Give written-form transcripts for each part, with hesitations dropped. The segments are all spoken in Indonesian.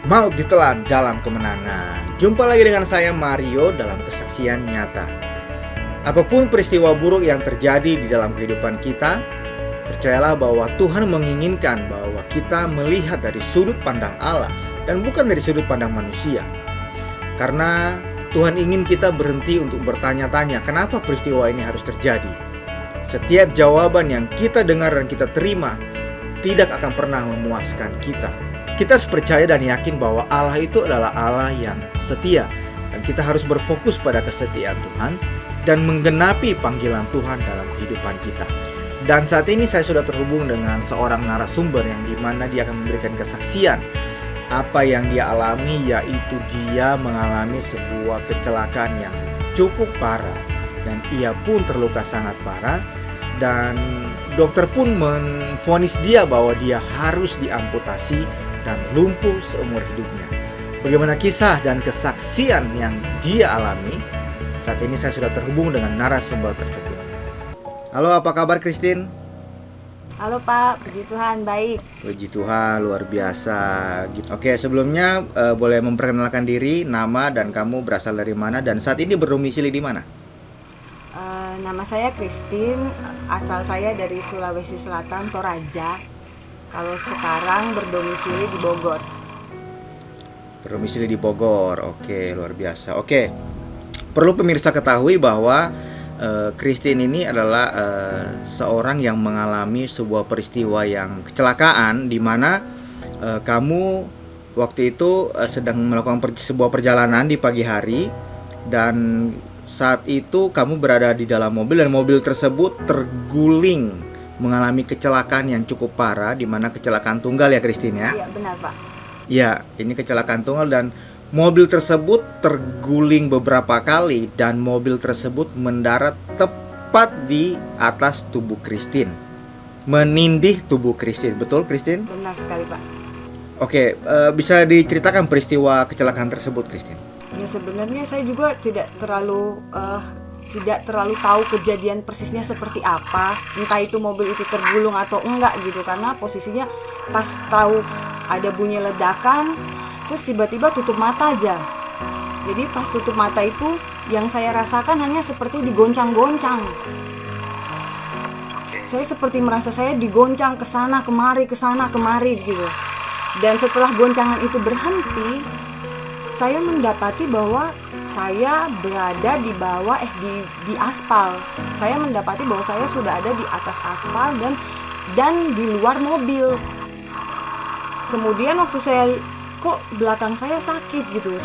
Maut ditelan dalam kemenangan. Jumpa lagi dengan saya Mario dalam kesaksian nyata. Apapun peristiwa buruk yang terjadi di dalam kehidupan kita, percayalah bahwa Tuhan menginginkan bahwa kita melihat dari sudut pandang Allah dan bukan dari sudut pandang manusia. Karena Tuhan ingin kita berhenti untuk bertanya-tanya kenapa peristiwa ini harus terjadi. Setiap jawaban yang kita dengar dan kita terima tidak akan pernah memuaskan kita. Kita harus percaya dan yakin bahwa Allah itu adalah Allah yang setia, dan kita harus berfokus pada kesetiaan Tuhan dan menggenapi panggilan Tuhan dalam kehidupan kita. Dan saat ini saya sudah terhubung dengan seorang narasumber yang dimana dia akan memberikan kesaksian apa yang dia alami, yaitu dia mengalami sebuah kecelakaan yang cukup parah dan ia pun terluka sangat parah, dan dokter pun memvonis dia bahwa dia harus diamputasi dan lumpuh seumur hidupnya. Bagaimana kisah dan kesaksian yang dia alami? Saat ini saya sudah terhubung dengan narasumber tersebut. Halo, apa kabar Christine? Halo Pak, puji Tuhan, baik. Puji Tuhan, luar biasa. Oke, sebelumnya boleh memperkenalkan diri, nama dan kamu berasal dari mana dan saat ini berdomisili di mana? Nama saya Christine, asal saya dari Sulawesi Selatan, Toraja. Kalau sekarang berdomisili di Bogor. Berdomisili di Bogor, oke, luar biasa. Oke, perlu pemirsa ketahui bahwa Christine ini adalah seorang yang mengalami sebuah peristiwa yang kecelakaan, di mana kamu waktu itu sedang melakukan sebuah perjalanan di pagi hari, dan saat itu kamu berada di dalam mobil dan mobil tersebut terguling, mengalami kecelakaan yang cukup parah, di mana kecelakaan tunggal ya Christine ya? Iya benar Pak. Ya, ini kecelakaan tunggal dan mobil tersebut terguling beberapa kali dan mobil tersebut mendarat tepat di atas tubuh Christine, menindih tubuh Christine. Betul Christine? Benar sekali Pak. Oke, bisa diceritakan peristiwa kecelakaan tersebut Christine? Ya sebenarnya saya juga tidak terlalu tahu kejadian persisnya seperti apa, entah itu mobil itu tergulung atau enggak gitu, karena posisinya pas tahu ada bunyi ledakan terus tiba-tiba tutup mata aja. Jadi pas tutup mata itu yang saya rasakan hanya seperti digoncang-goncang. Saya seperti merasa saya digoncang kesana kemari gitu. Dan setelah goncangan itu berhenti, saya mendapati bahwa saya berada di bawah di aspal. Saya mendapati bahwa saya sudah ada di atas aspal dan di luar mobil. Kemudian waktu saya kok belakang saya sakit gitu.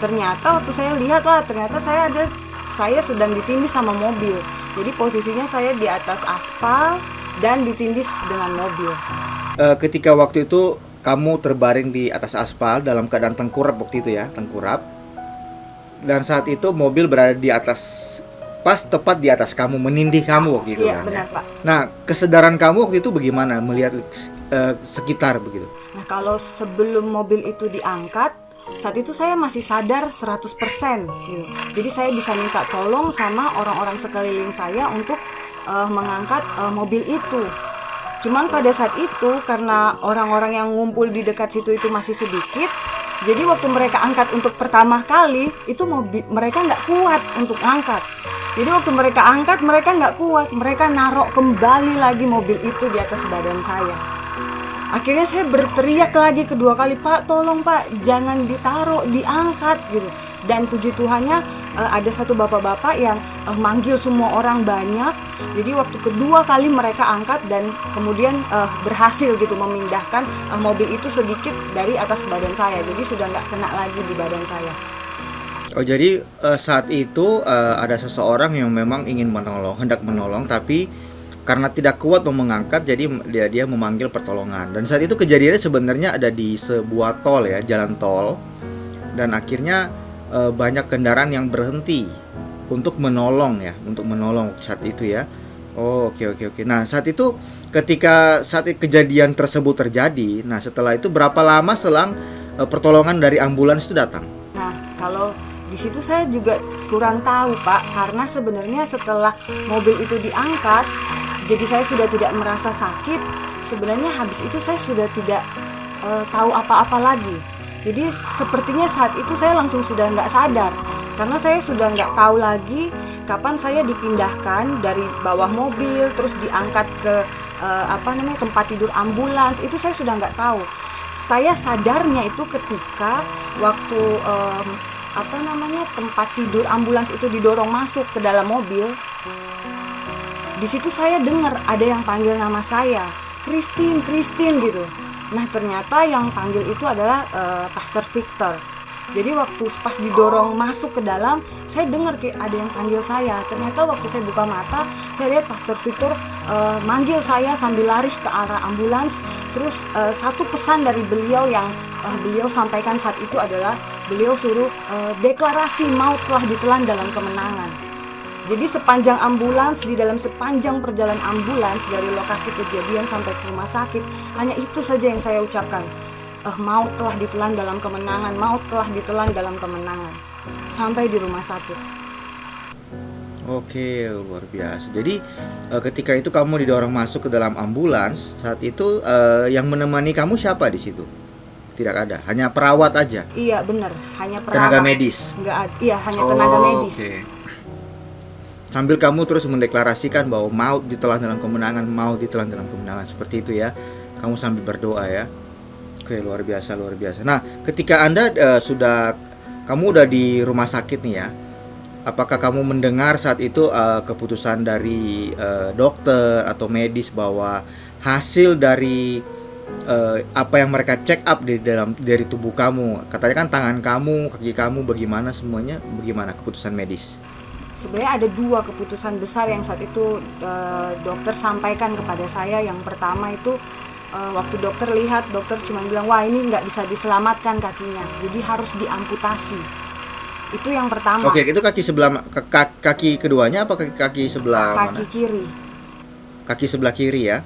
Ternyata waktu saya lihat, ternyata saya sedang ditindih sama mobil. Jadi posisinya saya di atas aspal dan ditindih dengan mobil. Ketika waktu itu kamu terbaring di atas aspal dalam keadaan tengkurap waktu itu ya, tengkurap. Dan saat itu mobil berada di atas, pas tepat di atas kamu, menindih kamu waktu itu. Iya, kan, benar ya? Pak. Nah, kesadaran kamu waktu itu bagaimana melihat sekitar begitu? Nah, kalau sebelum mobil itu diangkat, saat itu saya masih sadar 100% gitu. Jadi saya bisa minta tolong sama orang-orang sekeliling saya untuk mengangkat mobil itu. Cuman pada saat itu karena orang-orang yang ngumpul di dekat situ itu masih sedikit, jadi waktu mereka angkat untuk pertama kali itu mereka nggak kuat untuk angkat. Jadi waktu mereka angkat mereka nggak kuat, mereka narok kembali lagi mobil itu di atas badan saya. Akhirnya saya berteriak lagi kedua kali, Pak tolong Pak jangan ditaruh, diangkat gitu. Dan puji Tuhannya ada satu bapak-bapak yang manggil semua orang banyak. Jadi waktu kedua kali mereka angkat dan kemudian berhasil gitu memindahkan mobil itu sedikit dari atas badan saya. Jadi sudah nggak kena lagi di badan saya. Oh, jadi saat itu ada seseorang yang memang ingin menolong, hendak menolong, tapi karena tidak kuat untuk mengangkat, jadi dia memanggil pertolongan. Dan saat itu kejadiannya sebenarnya ada di sebuah tol ya, jalan tol. Dan akhirnya banyak kendaraan yang berhenti untuk menolong saat itu ya. Oh, oke. Nah, saat itu saat kejadian tersebut terjadi, nah setelah itu berapa lama selang pertolongan dari ambulans itu datang? Nah, kalau di situ saya juga kurang tahu Pak, karena sebenarnya setelah mobil itu diangkat, jadi saya sudah tidak merasa sakit. Sebenarnya habis itu saya sudah tidak tahu apa-apa lagi. Jadi sepertinya saat itu saya langsung sudah nggak sadar, karena saya sudah nggak tahu lagi kapan saya dipindahkan dari bawah mobil terus diangkat ke tempat tidur ambulans. Itu saya sudah nggak tahu. Saya sadarnya itu ketika waktu tempat tidur ambulans itu didorong masuk ke dalam mobil. Di situ saya dengar ada yang panggil nama saya, Christine gitu. Nah, ternyata yang panggil itu adalah Pastor Victor. Jadi waktu pas didorong masuk ke dalam, saya dengar kayak ada yang panggil saya. Ternyata waktu saya buka mata, saya lihat Pastor Victor manggil saya sambil lari ke arah ambulans. Terus satu pesan dari beliau yang beliau sampaikan saat itu adalah beliau suruh deklarasi maut telah ditelan dalam kemenangan. Jadi sepanjang ambulans, di dalam sepanjang perjalanan ambulans dari lokasi kejadian sampai ke rumah sakit, hanya itu saja yang saya ucapkan. Maut telah ditelan dalam kemenangan, maut telah ditelan dalam kemenangan. Sampai di rumah sakit. Oke, luar biasa. Jadi ketika itu kamu didorong masuk ke dalam ambulans, saat itu yang menemani kamu siapa di situ? Tidak ada, hanya perawat aja. Iya, benar, hanya perawat. Tenaga medis. Hanya tenaga medis. Okay. Sambil kamu terus mendeklarasikan bahwa maut ditelan dalam kemenangan, maut ditelan dalam kemenangan, seperti itu ya. Kamu sambil berdoa ya. Oke, luar biasa. Nah, ketika Anda kamu udah di rumah sakit nih ya, apakah kamu mendengar saat itu keputusan dari dokter atau medis bahwa hasil dari apa yang mereka check up dari tubuh kamu, katanya kan tangan kamu, kaki kamu, bagaimana keputusan medis? Sebenarnya ada dua keputusan besar yang saat itu dokter sampaikan kepada saya. Yang pertama itu waktu dokter lihat, dokter cuma bilang, wah ini nggak bisa diselamatkan kakinya, jadi harus diamputasi. Itu yang pertama. Oke, itu kaki sebelah kaki keduanya apa kaki sebelah mana? Kaki kiri. Kaki sebelah kiri ya.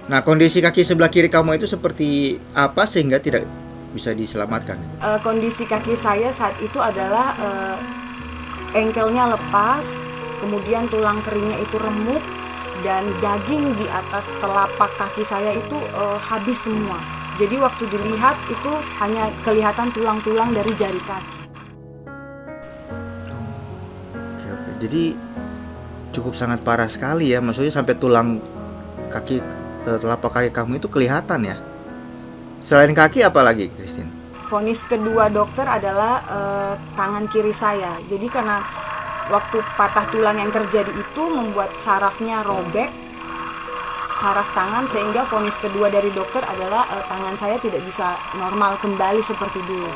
Nah, kondisi kaki sebelah kiri kamu itu seperti apa sehingga tidak bisa diselamatkan? Kondisi kaki saya saat itu adalah engkelnya lepas, kemudian tulang keringnya itu remuk, dan daging di atas telapak kaki saya itu habis semua. Jadi waktu dilihat itu hanya kelihatan tulang-tulang dari jari kaki. Oke. Jadi cukup sangat parah sekali ya, maksudnya sampai tulang kaki, telapak kaki kamu itu kelihatan ya. Selain kaki apa lagi, Christine? Vonis kedua dokter adalah tangan kiri saya. Jadi karena waktu patah tulang yang terjadi itu membuat sarafnya robek, saraf tangan, sehingga vonis kedua dari dokter adalah tangan saya tidak bisa normal kembali seperti dulu.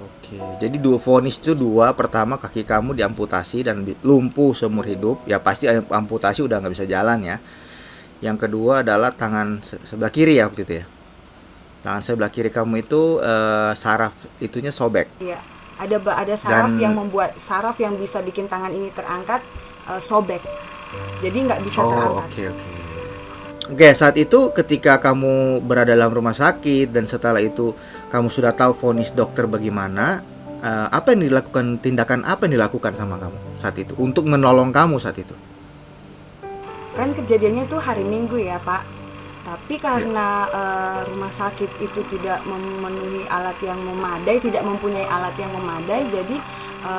Oke. Jadi vonis itu dua. Pertama, kaki kamu diamputasi dan lumpuh seumur hidup. Ya pasti amputasi udah nggak bisa jalan ya. Yang kedua adalah tangan sebelah kiri ya waktu itu ya. Tangan sebelah kiri kamu itu saraf itunya sobek. Iya, ada saraf yang membuat saraf yang bisa bikin tangan ini terangkat sobek. Jadi nggak bisa terangkat. Oke, saat itu ketika kamu berada dalam rumah sakit dan setelah itu kamu sudah tahu vonis dokter bagaimana, tindakan apa yang dilakukan sama kamu saat itu untuk menolong kamu saat itu? Kan kejadiannya itu hari Minggu ya, Pak. Tapi karena rumah sakit itu tidak memenuhi alat yang memadai, tidak mempunyai alat yang memadai, jadi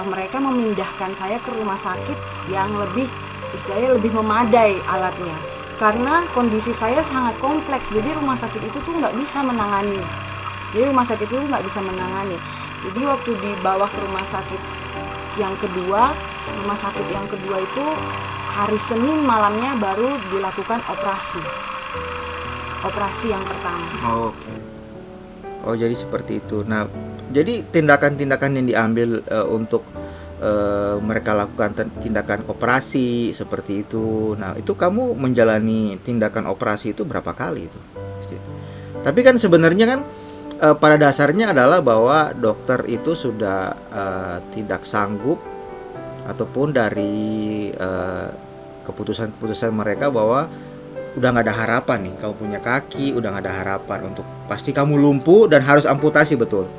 mereka memindahkan saya ke rumah sakit yang istilahnya lebih memadai alatnya. Karena kondisi saya sangat kompleks, jadi rumah sakit itu tuh nggak bisa menangani. Jadi waktu dibawa ke rumah sakit yang kedua itu hari Senin malamnya baru dilakukan operasi yang pertama. Oh, jadi seperti itu. Nah, jadi tindakan-tindakan yang diambil untuk mereka lakukan tindakan operasi seperti itu. Nah, itu kamu menjalani tindakan operasi itu berapa kali itu? Tapi kan sebenarnya kan pada dasarnya adalah bahwa dokter itu sudah tidak sanggup, ataupun dari keputusan-keputusan mereka bahwa udah nggak ada harapan nih, kamu punya kaki udah nggak ada harapan, untuk pasti kamu lumpuh dan harus amputasi, betul.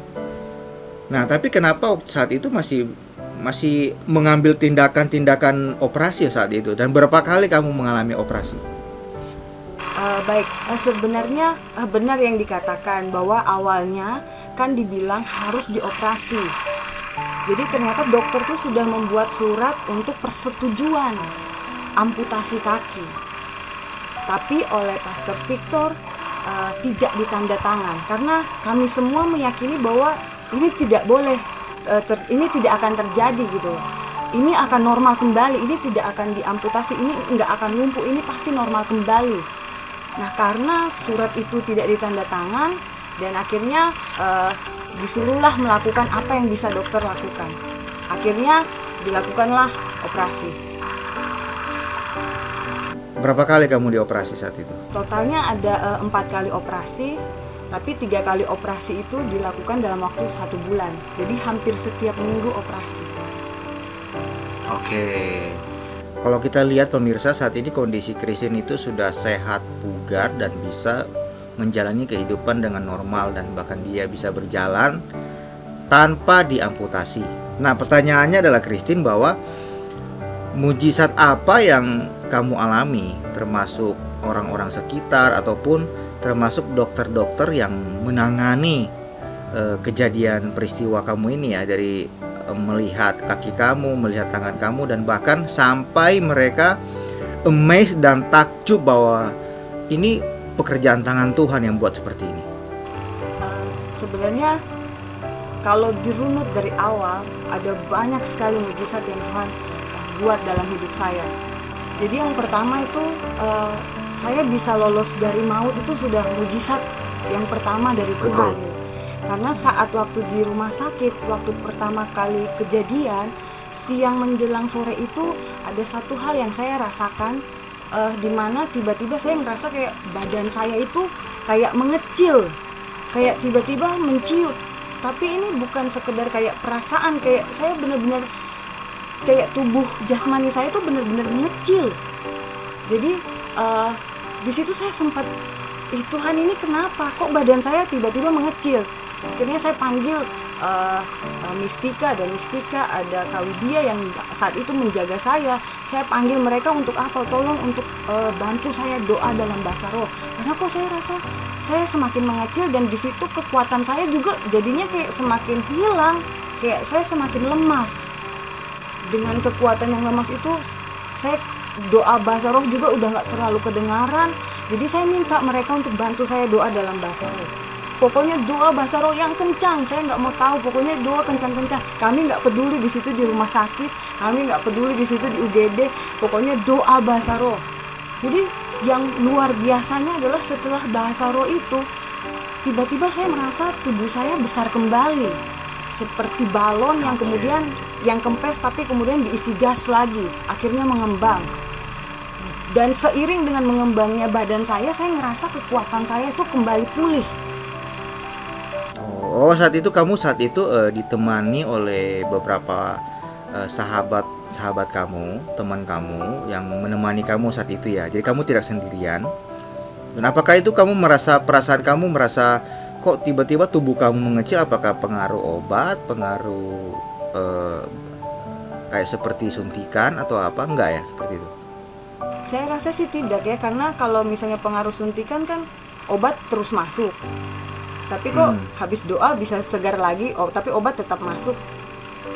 Nah, tapi kenapa saat itu masih mengambil tindakan operasi saat itu, dan berapa kali kamu mengalami operasi? Sebenarnya benar yang dikatakan bahwa awalnya kan dibilang harus dioperasi. Jadi ternyata dokter tuh sudah membuat surat untuk persetujuan amputasi kaki. Tapi oleh Pastor Victor tidak ditanda tangan karena kami semua meyakini bahwa ini tidak boleh, ini tidak akan terjadi gitu. Ini akan normal kembali, ini tidak akan diamputasi, ini nggak akan lumpuh, ini pasti normal kembali. Nah, karena surat itu tidak ditanda tangan dan akhirnya disuruhlah melakukan apa yang bisa dokter lakukan. Akhirnya dilakukanlah operasi. Berapa kali kamu dioperasi saat itu? Totalnya ada 4 kali operasi, tapi 3 kali operasi itu dilakukan dalam waktu 1 bulan. Jadi hampir setiap minggu operasi. Oke. Kalau kita lihat pemirsa, saat ini kondisi Christine itu sudah sehat, bugar, dan bisa menjalani kehidupan dengan normal, dan bahkan dia bisa berjalan tanpa diamputasi. Nah, pertanyaannya adalah Christine, bahwa mujizat apa yang kamu alami, termasuk orang-orang sekitar ataupun termasuk dokter-dokter yang menangani kejadian peristiwa kamu ini ya, dari melihat kaki kamu, melihat tangan kamu, dan bahkan sampai mereka amazed dan takjub bahwa ini pekerjaan tangan Tuhan yang buat seperti ini. Sebenarnya kalau dirunut dari awal, ada banyak sekali mujizat yang Tuhan buat dalam hidup saya. Jadi yang pertama itu saya bisa lolos dari maut itu sudah mujizat yang pertama dari Tuhan. Betul. Karena saat waktu di rumah sakit, waktu pertama kali kejadian, siang menjelang sore itu ada satu hal yang saya rasakan, di mana tiba-tiba saya ngerasa kayak badan saya itu kayak mengecil, kayak tiba-tiba menciut. Tapi ini bukan sekedar kayak perasaan, kayak saya benar-benar kayak tubuh jasmani saya itu benar-benar mengecil. Jadi di situ saya sempat, Tuhan ini kenapa? Kok badan saya tiba-tiba mengecil? Akhirnya saya panggil Mistika, ada Kawidia yang saat itu menjaga saya. Saya panggil mereka untuk apa? Tolong untuk bantu saya doa dalam bahasa roh. Karena kok saya rasa saya semakin mengecil, dan di situ kekuatan saya juga jadinya kayak semakin hilang, kayak saya semakin lemas. Dengan kekuatan yang lemas itu, saya doa bahasa roh juga udah nggak terlalu kedengaran. Jadi saya minta mereka untuk bantu saya doa dalam bahasa roh. Pokoknya doa bahasa roh yang kencang, saya nggak mau tahu. Pokoknya doa kencang-kencang. Kami nggak peduli di situ di rumah sakit, kami nggak peduli di situ di UGD. Pokoknya doa bahasa roh. Jadi yang luar biasanya adalah setelah bahasa roh itu, tiba-tiba saya merasa tubuh saya besar kembali, seperti balon yang kemudian yang kempes tapi kemudian diisi gas lagi, akhirnya mengembang. Dan seiring dengan mengembangnya badan saya ngerasa kekuatan saya itu kembali pulih. Oh, saat itu kamu ditemani oleh beberapa sahabat kamu, teman kamu yang menemani kamu saat itu ya. Jadi kamu tidak sendirian. Dan apakah itu perasaan kamu merasa kok tiba-tiba tubuh kamu mengecil? Apakah pengaruh obat, pengaruh kayak seperti suntikan atau apa? Enggak ya, seperti itu? Saya rasa sih tidak ya, karena kalau misalnya pengaruh suntikan kan obat terus masuk. Tapi kok habis doa bisa segar lagi, tapi obat tetap masuk.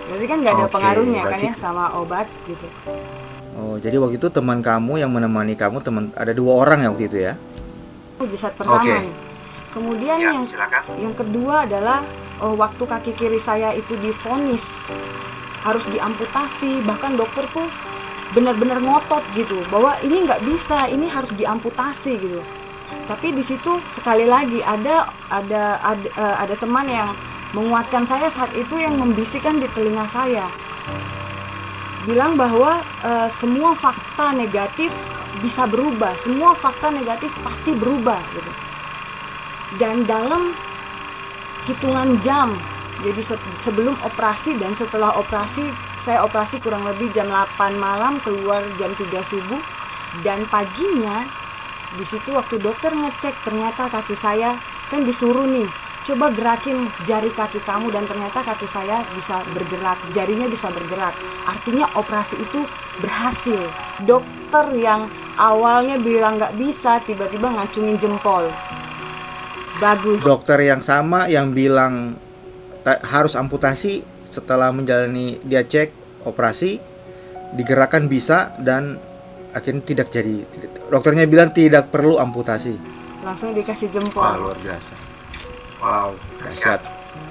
Jadi kan nggak ada pengaruhnya berarti, kan ya sama obat gitu. Oh, jadi waktu itu teman kamu yang menemani kamu, ada 2 orang ya waktu itu ya? Mujizat pertama nih. Kemudian ya, yang kedua adalah waktu kaki kiri saya itu divonis harus diamputasi. Bahkan dokter tuh benar-benar ngotot gitu bahwa ini nggak bisa, ini harus diamputasi gitu. Tapi di situ sekali lagi ada teman yang menguatkan saya saat itu, yang membisikkan di telinga saya, bilang bahwa semua fakta negatif bisa berubah, semua fakta negatif pasti berubah gitu. Dan dalam hitungan jam, jadi sebelum operasi dan setelah operasi, saya operasi kurang lebih jam 8 malam, keluar jam 3 subuh, dan paginya di situ waktu dokter ngecek, ternyata kaki saya kan disuruh nih, coba gerakin jari kaki kamu, dan ternyata kaki saya bisa bergerak, jarinya bisa bergerak. Artinya operasi itu berhasil. Dokter yang awalnya bilang nggak bisa, tiba-tiba ngacungin jempol. Bagus. Dokter yang sama yang bilang harus amputasi, setelah menjalani dia cek operasi digerakkan bisa, dan akhirnya tidak jadi. Dokternya bilang tidak perlu amputasi. Langsung dikasih Wah, jempol. luar biasa. Wow, dahsyat.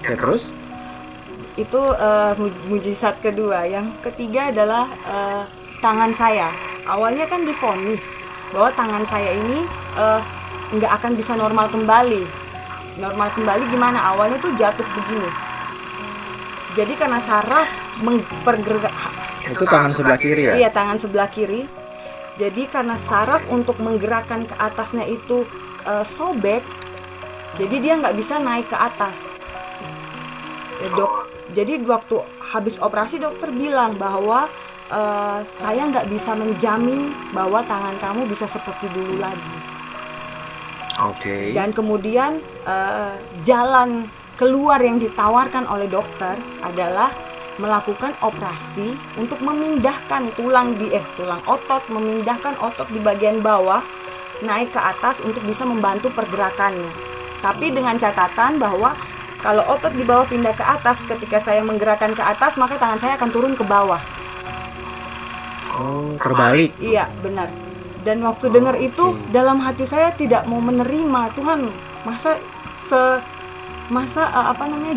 Oke, terus? Itu mujizat kedua. Yang ketiga adalah tangan saya. Awalnya kan divonis bahwa tangan saya ini nggak akan bisa normal kembali. Normal kembali gimana? Awalnya tuh jatuh begini. Jadi karena saraf Itu tangan sebelah kiri ya? Iya, tangan sebelah kiri. Jadi karena saraf untuk menggerakkan ke atasnya itu sobek, jadi dia nggak bisa naik ke atas. Ya, jadi waktu habis operasi dokter bilang bahwa saya nggak bisa menjamin bahwa tangan kamu bisa seperti dulu lagi. Oke. Dan kemudian jalan keluar yang ditawarkan oleh dokter adalah melakukan operasi untuk memindahkan tulang otot, memindahkan otot di bagian bawah naik ke atas untuk bisa membantu pergerakannya. Tapi dengan catatan bahwa kalau otot di bawah pindah ke atas, ketika saya menggerakkan ke atas, maka tangan saya akan turun ke bawah. Oh, terbalik. Iya, benar. Dan waktu dengar itu, dalam hati saya tidak mau menerima. Tuhan,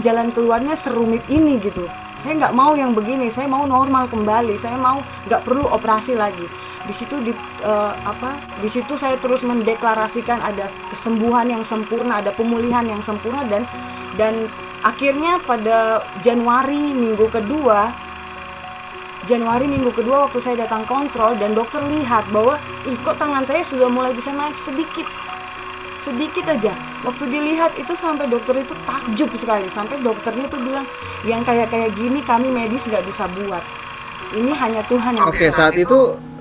jalan keluarnya serumit ini gitu. Saya nggak mau yang begini. Saya mau normal kembali. Saya mau nggak perlu operasi lagi. Di situ saya terus mendeklarasikan ada kesembuhan yang sempurna, ada pemulihan yang sempurna, dan akhirnya pada Januari minggu kedua waktu saya datang kontrol dan dokter lihat bahwa kok tangan saya sudah mulai bisa naik sedikit aja. Waktu dilihat itu sampai dokter itu takjub sekali, sampai dokternya tuh bilang yang kayak gini kami medis nggak bisa buat, ini hanya Tuhan yang Oke, bisa.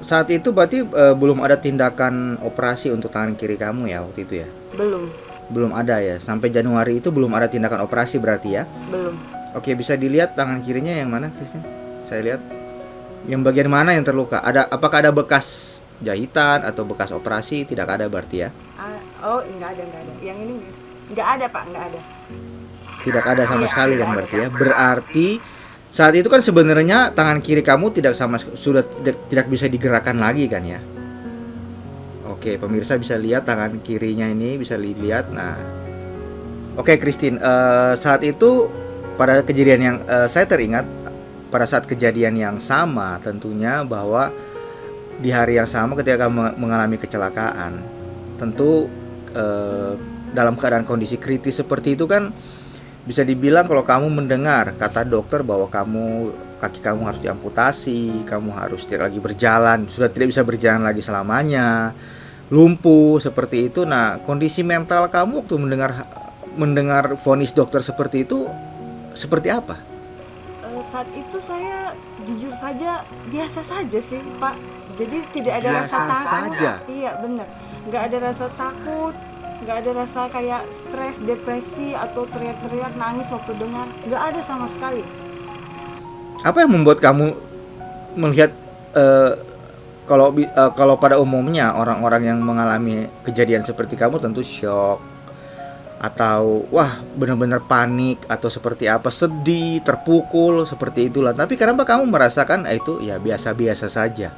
saat itu berarti belum ada tindakan operasi untuk tangan kiri kamu ya waktu itu ya? Belum ada ya, sampai Januari itu belum ada tindakan operasi berarti ya? Belum. Oke, bisa dilihat tangan kirinya yang mana, Christine? Saya lihat yang bagian mana yang terluka. Apakah ada bekas jahitan atau bekas operasi? Tidak ada berarti ya? Nggak ada. Yang ini nggak ada, Pak, nggak ada. Tidak ada sama Iya, sekali tidak kan ada. berarti ya? Berarti saat itu kan sebenarnya tangan kiri kamu sudah tidak bisa digerakkan lagi kan ya? Oke, pemirsa bisa lihat tangan kirinya ini, bisa dilihat. Nah, oke Christine, saat itu pada kejadian yang saya teringat pada saat kejadian yang sama tentunya bahwa di hari yang sama ketika kamu mengalami kecelakaan, tentu dalam keadaan kondisi kritis seperti itu kan bisa dibilang kalau kamu mendengar kata dokter bahwa kaki kamu harus diamputasi, kamu harus tidak lagi berjalan, sudah tidak bisa berjalan lagi selamanya, lumpuh seperti itu. Nah, kondisi mental kamu waktu mendengar vonis dokter seperti itu seperti apa? Saat itu saya jujur saja biasa saja sih, Pak. Jadi tidak ada Biasa rasa takut. saja? Iya, benar. Nggak ada rasa takut, nggak ada rasa kayak stres, depresi atau teriak-teriak nangis waktu dengar. Nggak ada sama sekali. Apa yang membuat kamu melihat kalau pada umumnya orang-orang yang mengalami kejadian seperti kamu tentu shock atau wah benar-benar panik atau seperti apa, sedih, terpukul seperti itulah. Tapi kenapa kamu merasakan itu ya biasa-biasa saja?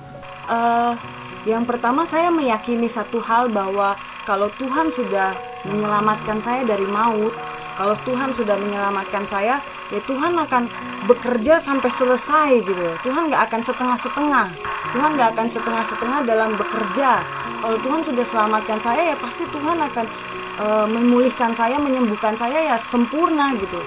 Yang pertama saya meyakini satu hal bahwa kalau Tuhan sudah menyelamatkan saya dari maut, kalau Tuhan sudah menyelamatkan saya, ya Tuhan akan bekerja sampai selesai gitu. Tuhan nggak akan setengah-setengah. Tuhan nggak akan setengah-setengah dalam bekerja. Kalau Tuhan sudah selamatkan saya, ya pasti Tuhan akan memulihkan saya, menyembuhkan saya ya sempurna gitu.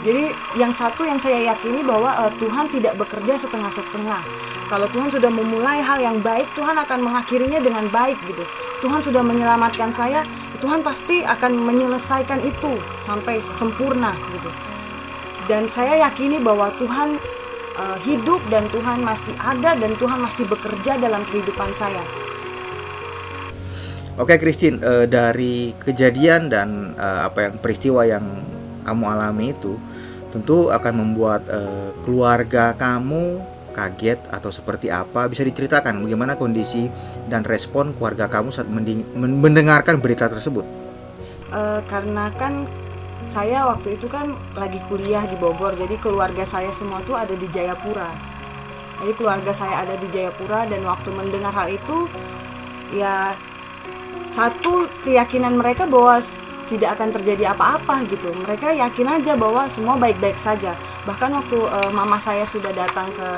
Jadi yang satu yang saya yakini bahwa Tuhan tidak bekerja setengah-setengah. Kalau Tuhan sudah memulai hal yang baik, Tuhan akan mengakhirinya dengan baik gitu. Tuhan sudah menyelamatkan saya, Tuhan pasti akan menyelesaikan itu sampai sempurna gitu. Dan saya yakini bahwa Tuhan hidup dan Tuhan masih ada dan Tuhan masih bekerja dalam kehidupan saya. Oke Christine, dari kejadian dan peristiwa yang kamu alami itu tentu akan membuat keluarga kamu kaget atau seperti apa? Bisa diceritakan bagaimana kondisi dan respon keluarga kamu saat mendengarkan berita tersebut? Karena kan saya waktu itu kan lagi kuliah di Bogor, jadi keluarga saya semua tuh ada di Jayapura. Jadi keluarga saya ada di Jayapura, dan waktu mendengar hal itu, ya satu keyakinan mereka bahwa tidak akan terjadi apa-apa gitu. Mereka yakin aja bahwa semua baik-baik saja. Bahkan waktu mama saya sudah datang ke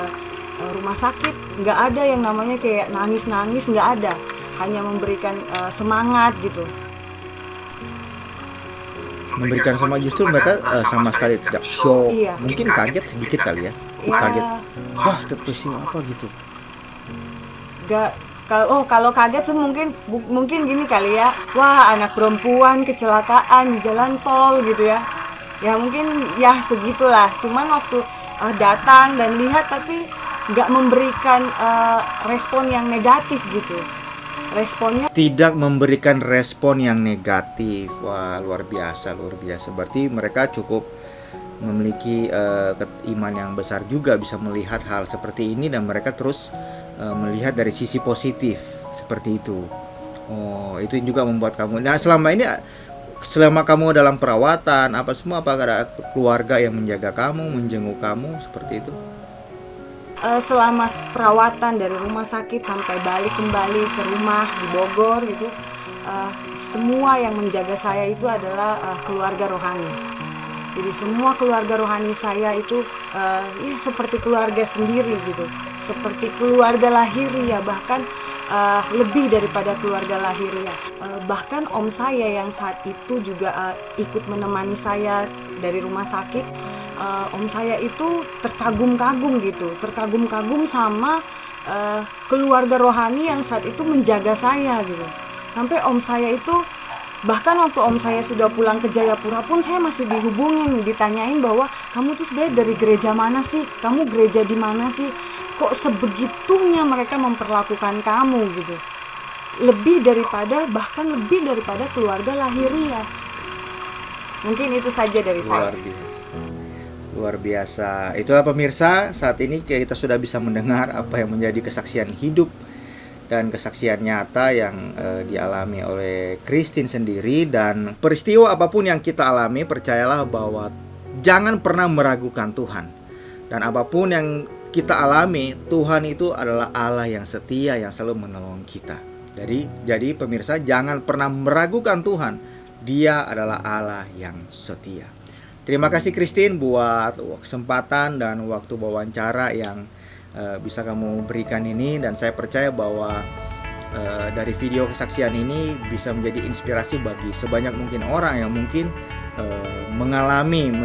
rumah sakit, nggak ada yang namanya kayak nangis-nangis, nggak ada. Hanya memberikan semangat gitu. Memberikan semangat, justru mereka sama sekali tidak shock. Iya. Mungkin kaget sedikit kali ya. Ya, Kaget. Wah, peristiwa apa gitu. kalau kaget tuh mungkin gini kali ya, wah anak perempuan kecelakaan di jalan tol gitu ya. Ya mungkin ya segitulah. Cuman waktu datang dan lihat, tapi nggak memberikan respon yang negatif gitu. Responnya Tidak memberikan respon yang negatif. Wah, luar biasa. Berarti mereka cukup memiliki iman yang besar juga, bisa melihat hal seperti ini, dan mereka terus melihat dari sisi positif seperti itu. Oh, itu juga membuat kamu. Nah, selama kamu dalam perawatan apa semua, apakah ada keluarga yang menjaga kamu, menjenguk kamu seperti itu? selama perawatan dari rumah sakit sampai balik kembali ke rumah di Bogor gitu, semua yang menjaga saya itu adalah keluarga rohani. Jadi semua keluarga rohani saya itu ya seperti keluarga sendiri gitu, seperti keluarga lahiriah, bahkan lebih daripada keluarga lahiriah. Bahkan om saya yang saat itu juga ikut menemani saya dari rumah sakit, om saya itu terkagum-kagum gitu, terkagum-kagum sama keluarga rohani yang saat itu menjaga saya gitu. Sampai om saya itu, bahkan waktu om saya sudah pulang ke Jayapura pun saya masih dihubungin, ditanyain bahwa kamu tuh sebenarnya dari gereja mana sih, kamu gereja di mana sih, kok sebegitunya mereka memperlakukan kamu gitu, bahkan lebih daripada keluarga lahiriah. Mungkin itu saja dari saya. Luar biasa. Itulah pemirsa, saat ini kita sudah bisa mendengar apa yang menjadi kesaksian hidup dan kesaksian nyata yang dialami oleh Christine sendiri. Dan peristiwa apapun yang kita alami, percayalah bahwa jangan pernah meragukan Tuhan. Dan apapun yang kita alami, Tuhan itu adalah Allah yang setia, yang selalu menolong kita. Jadi pemirsa, jangan pernah meragukan Tuhan. Dia adalah Allah yang setia. Terima kasih Christine buat kesempatan dan waktu wawancara yang bisa kamu berikan ini. Dan saya percaya bahwa dari video kesaksian ini bisa menjadi inspirasi bagi sebanyak mungkin orang yang mungkin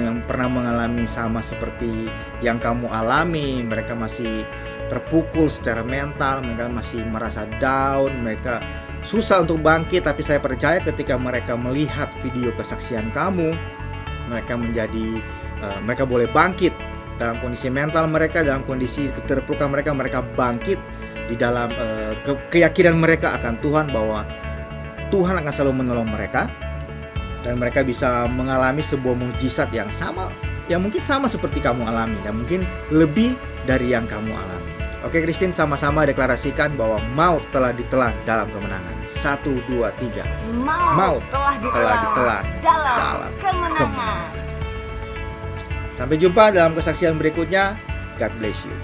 yang pernah mengalami sama seperti yang kamu alami. Mereka masih terpukul secara mental, mereka masih merasa down, mereka susah untuk bangkit. Tapi saya percaya ketika mereka melihat video kesaksian kamu, mereka boleh bangkit dalam kondisi mental mereka, dalam kondisi keterpurukan mereka bangkit di dalam keyakinan mereka akan Tuhan, bahwa Tuhan akan selalu menolong mereka, dan mereka bisa mengalami sebuah mukjizat yang sama, yang mungkin sama seperti kamu alami, dan mungkin lebih dari yang kamu alami. Oke Christine, sama-sama deklarasikan bahwa maut telah ditelan dalam kemenangan. 1, 2, 3. Maut telah ditelan dalam kemenangan. Sampai jumpa dalam kesaksian berikutnya. God bless you.